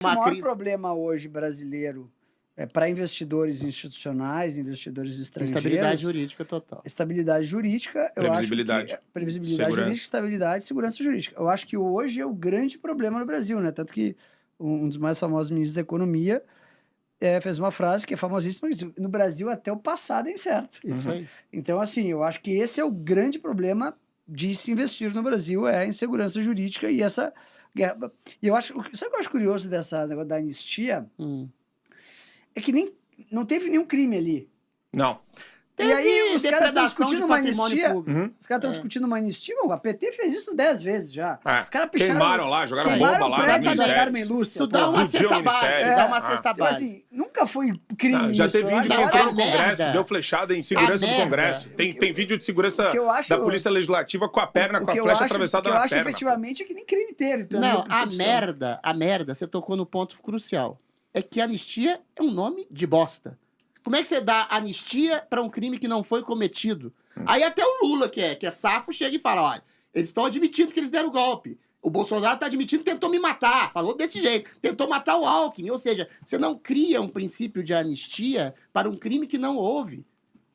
O maior problema hoje brasileiro para investidores institucionais, investidores estrangeiros... Estabilidade jurídica total. Estabilidade jurídica, eu acho que... Previsibilidade jurídica, estabilidade e segurança jurídica. Eu acho que hoje é o grande problema no Brasil, né? Tanto que um dos mais famosos ministros da Economia fez uma frase que é famosíssima, que diz, no Brasil até o passado é incerto. Isso aí. Então, assim, eu acho que esse é o grande problema de se investir no Brasil, é a insegurança jurídica e essa... E eu acho... Sabe o que eu acho curioso dessa negócio da anistia? É que não teve nenhum crime ali. Não. E aí os caras estão discutindo uma anistia. Os caras estão discutindo uma anistia. Bom, a PT fez isso 10 vezes já. Os caras queimaram lá, jogaram bomba lá. Prédio da Carmen Lúcia. Tu dá uma cesta base. Dá uma cesta base. Assim, nunca foi crime não, já teve vídeo que entrou no Congresso, deu flechada em segurança do Congresso. Tem vídeo de segurança da Polícia Legislativa com a perna, com a flecha atravessada na perna. O que eu acho efetivamente é que nem crime teve. Não, a merda, você tocou no ponto crucial. É que anistia é um nome de bosta. Como é que você dá anistia para um crime que não foi cometido? Aí até o Lula, que é safo, chega e fala, olha, eles estão admitindo que eles deram golpe. O Bolsonaro está admitindo que tentou me matar. Falou desse jeito. Tentou matar o Alckmin. Ou seja, você não cria um princípio de anistia para um crime que não houve.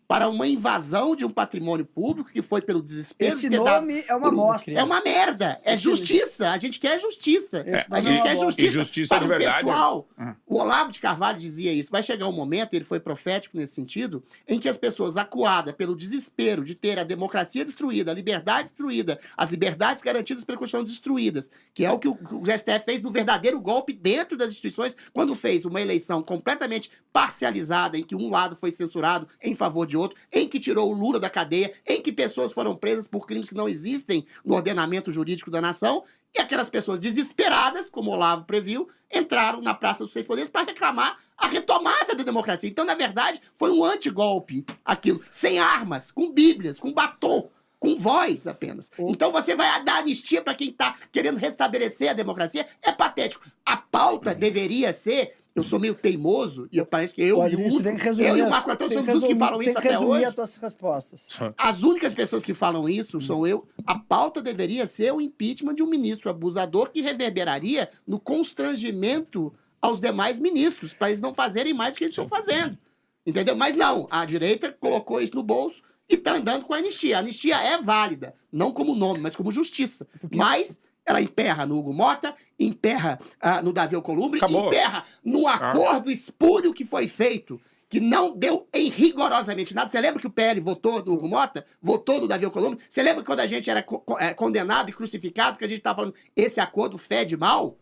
Para uma invasão de um patrimônio público que foi pelo desespero. Esse nome é uma bosta. É uma merda. É justiça. A gente quer justiça. A gente quer justiça. E justiça para de verdade. Pessoal. O Olavo de Carvalho dizia isso. Vai chegar um momento, ele foi profético nesse sentido, em que as pessoas acuadas pelo desespero de ter a democracia destruída, a liberdade destruída, as liberdades garantidas pela Constituição destruídas, que é o que o STF fez no verdadeiro golpe dentro das instituições, quando fez uma eleição completamente parcializada, em que um lado foi censurado em favor de outro, em que tirou o Lula da cadeia, em que pessoas foram presas por crimes que não existem no ordenamento jurídico da nação, e aquelas pessoas desesperadas, como o Olavo previu, entraram na Praça dos Seis Poderes para reclamar a retomada da democracia. Então, na verdade, foi um antigolpe aquilo, sem armas, com bíblias, com batom, com voz apenas. Então você vai dar anistia para quem está querendo restabelecer a democracia? É patético. A pauta deveria ser... Eu sou meio teimoso, e parece que eu e o Marco Antônio somos os que falam isso até hoje. As tuas respostas. As únicas pessoas que falam isso sou eu. A pauta deveria ser o impeachment de um ministro abusador que reverberaria no constrangimento aos demais ministros, para eles não fazerem mais o que eles estão fazendo. Entendeu? Mas não, a direita colocou isso no bolso e está andando com a anistia. A anistia é válida, não como nome, mas como justiça. Mas... ela emperra no Hugo Mota, emperra no Davi Alcolumbre, emperra no acordo espúrio que foi feito, que não deu em rigorosamente nada. Você lembra que o PL votou no Hugo Mota? Votou no Davi Alcolumbre? Você lembra que quando a gente era condenado e crucificado, porque a gente estava falando esse acordo fede mal?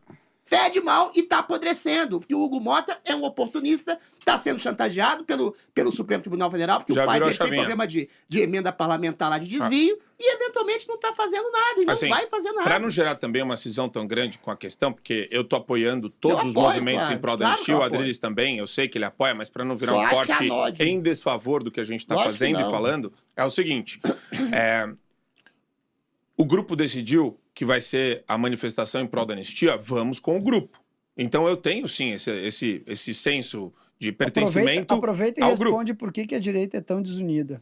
Fede mal e está apodrecendo, porque o Hugo Mota é um oportunista, está sendo chantageado pelo Supremo Tribunal Federal, porque o pai dele tem problema de emenda parlamentar lá de desvio, e eventualmente não está fazendo nada, e não vai fazer nada. Para não gerar também uma cisão tão grande com a questão, porque eu estou apoiando todos os movimentos em prol da anistia, o Adriles também, eu sei que ele apoia, mas para não virar um corte em desfavor do que a gente está fazendo e falando, é o seguinte, o grupo decidiu que vai ser a manifestação em prol da anistia, vamos com o grupo. Então eu tenho, sim, esse senso de pertencimento aproveita e responde por que a direita é tão desunida.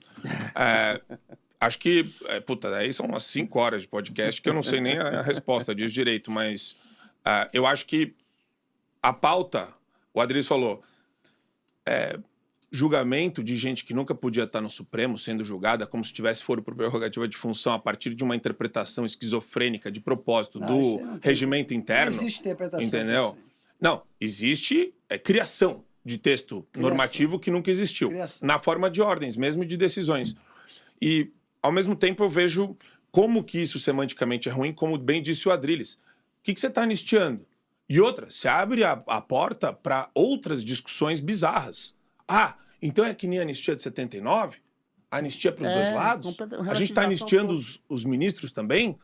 Acho que, aí são umas 5 horas de podcast que eu não sei nem a resposta disso direito, mas eu acho que a pauta, o Adriles falou, julgamento de gente que nunca podia estar no Supremo sendo julgada como se tivesse foro por prerrogativa de função a partir de uma interpretação esquizofrênica de propósito do regimento interno. Não existe interpretação. Entendeu? Não, existe criação de texto normativo que nunca existiu. Na forma de ordens, mesmo de decisões. E, ao mesmo tempo, eu vejo como que isso semanticamente é ruim, como bem disse o Adriles. O que você está anistiando? E outra, se abre a porta para outras discussões bizarras. Então é que nem a anistia de 79? A anistia para os dois lados? A gente está anistiando os ministros também?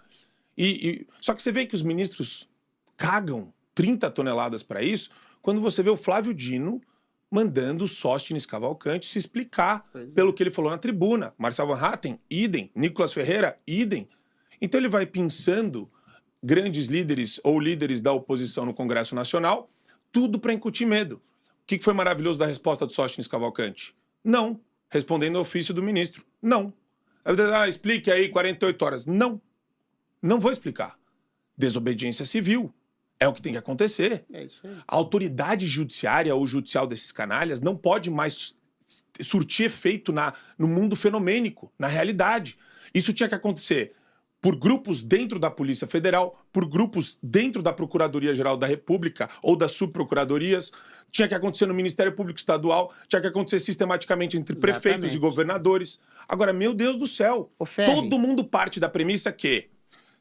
Só que você vê que os ministros cagam 30 toneladas para isso, quando você vê o Flávio Dino mandando o Sóstenes Cavalcante se explicar pelo que ele falou na tribuna. Marcel Van Hatten, idem. Nicolas Ferreira, idem. Então ele vai pensando grandes líderes ou líderes da oposição no Congresso Nacional, tudo para incutir medo. O que foi maravilhoso da resposta do Sóstenes Cavalcante? Não. Respondendo ao ofício do ministro. Não. Explique aí 48 horas. Não. Não vou explicar. Desobediência civil. É o que tem que acontecer. É isso aí. A autoridade judiciária ou judicial desses canalhas não pode mais surtir efeito no mundo fenomênico, na realidade. Isso tinha que acontecer por grupos dentro da Polícia Federal, por grupos dentro da Procuradoria-Geral da República ou das subprocuradorias, tinha que acontecer no Ministério Público Estadual, tinha que acontecer sistematicamente entre prefeitos e governadores. Agora, meu Deus do céu, todo mundo parte da premissa que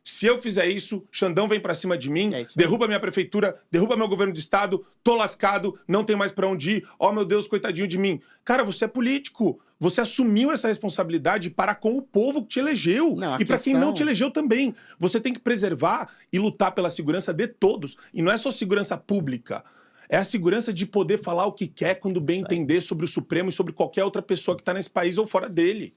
se eu fizer isso, Xandão vem pra cima de mim, derruba minha prefeitura, derruba meu governo de estado, tô lascado, não tem mais pra onde ir, oh meu Deus, coitadinho de mim. Cara, você é político, você assumiu essa responsabilidade para com o povo que te elegeu e pra quem não te elegeu também. Você tem que preservar e lutar pela segurança de todos, e não é só segurança pública. É a segurança de poder falar o que quer quando bem entender sobre o Supremo e sobre qualquer outra pessoa que tá nesse país ou fora dele.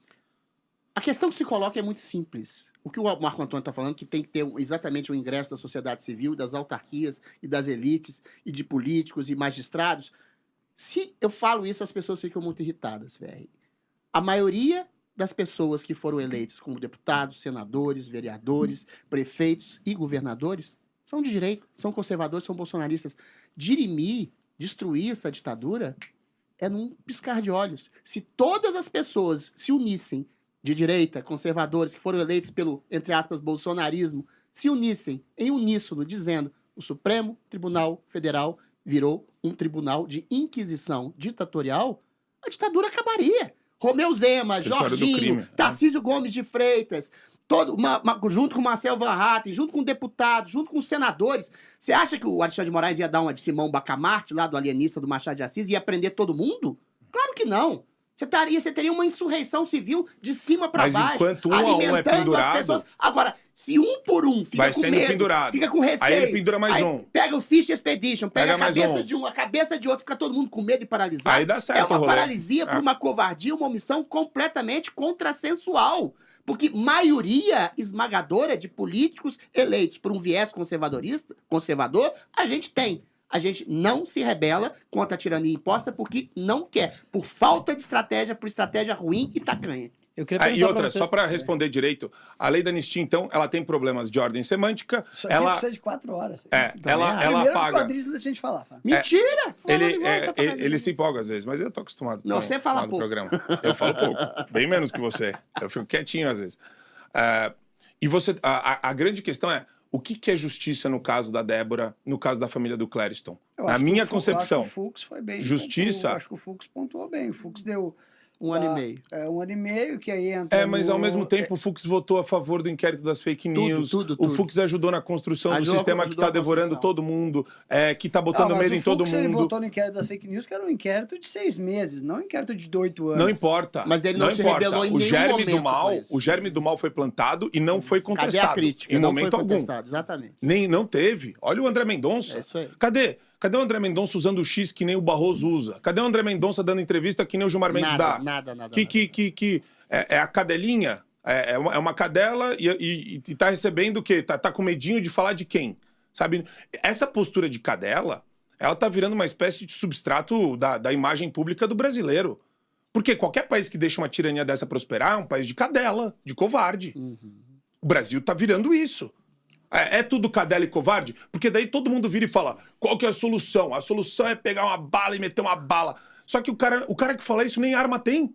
A questão que se coloca é muito simples. O que o Marco Antônio está falando, que tem que ter exatamente o ingresso da sociedade civil, das autarquias e das elites, e de políticos e magistrados. Se eu falo isso, as pessoas ficam muito irritadas, velho. A maioria das pessoas que foram eleitas como deputados, senadores, vereadores, prefeitos e governadores são de direita, são conservadores, são bolsonaristas. Dirimir, destruir essa ditadura é num piscar de olhos. Se todas as pessoas se unissem, de direita, conservadores, que foram eleitos pelo, entre aspas, bolsonarismo, se unissem em uníssono, dizendo o Supremo Tribunal Federal virou um tribunal de inquisição ditatorial, a ditadura acabaria. Romeu Zema, Jorginho, Tarcísio Gomes de Freitas, junto com Marcel Van Hatten, junto com deputados, junto com senadores. Você acha que o Alexandre de Moraes ia dar uma de Simão Bacamarte, lá do alienista do Machado de Assis, e ia prender todo mundo? Claro que não. Você teria uma insurreição civil de cima para baixo. Mas enquanto um a um é pendurado... as pessoas. Agora, se um por um fica com medo, pendurado. Fica com receio... Aí ele pendura mais um. Pega o Fish Expedition, pega a cabeça de um, a cabeça de outro, fica todo mundo com medo e paralisado. Aí dá certo. É uma paralisia por uma covardia, uma omissão completamente contrassensual. Porque maioria esmagadora de políticos eleitos por um viés conservador, a gente tem. A gente não se rebela contra a tirania imposta porque não quer. Por falta de estratégia, por estratégia ruim e tacanha. E outra, só para responder direito, a lei da anistia, então, ela tem problemas de ordem semântica. Ela precisa de 4 horas. Ela paga. Quadrinhos deixa a gente falar. Mentira! Ele se empolga às vezes, mas eu tô acostumado. Não, você fala pouco. Programa. Eu falo pouco, bem menos que você. Eu fico quietinho às vezes. E você, a grande questão é, o que é justiça no caso da Débora, no caso da família do Clériston? Na minha concepção. Eu acho que o Fux foi bem. Justiça. Acho que o Fux pontuou bem. O Fux deu 1 ano e meio. 1 ano e meio, que aí entra. Mas ao mesmo tempo o Fux votou a favor do inquérito das fake news. Tudo. O Fux ajudou na construção do sistema que está devorando todo mundo, que está botando medo em todo mundo. Ele votou no inquérito das fake news, que era um inquérito de 6 meses, não um inquérito de 8 anos. Não importa. Mas ele não se rebelou em nenhum momento. O germe do mal foi plantado e não foi contestado. Cadê a crítica? Em momento algum. Exatamente. Não teve. Olha o André Mendonça. É isso aí. Cadê o André Mendonça usando o X que nem o Barroso usa? Cadê o André Mendonça dando entrevista que nem o Gilmar Mendes dá? Nada. É a cadelinha? É uma cadela e tá recebendo o quê? Tá com medinho de falar de quem? Sabe? Essa postura de cadela, ela tá virando uma espécie de substrato da imagem pública do brasileiro. Porque qualquer país que deixa uma tirania dessa prosperar é um país de cadela, de covarde. O Brasil tá virando isso. É tudo cadela e covarde? Porque daí todo mundo vira e fala, qual que é a solução? A solução é pegar uma bala e meter uma bala. Só que o cara que fala isso nem arma tem.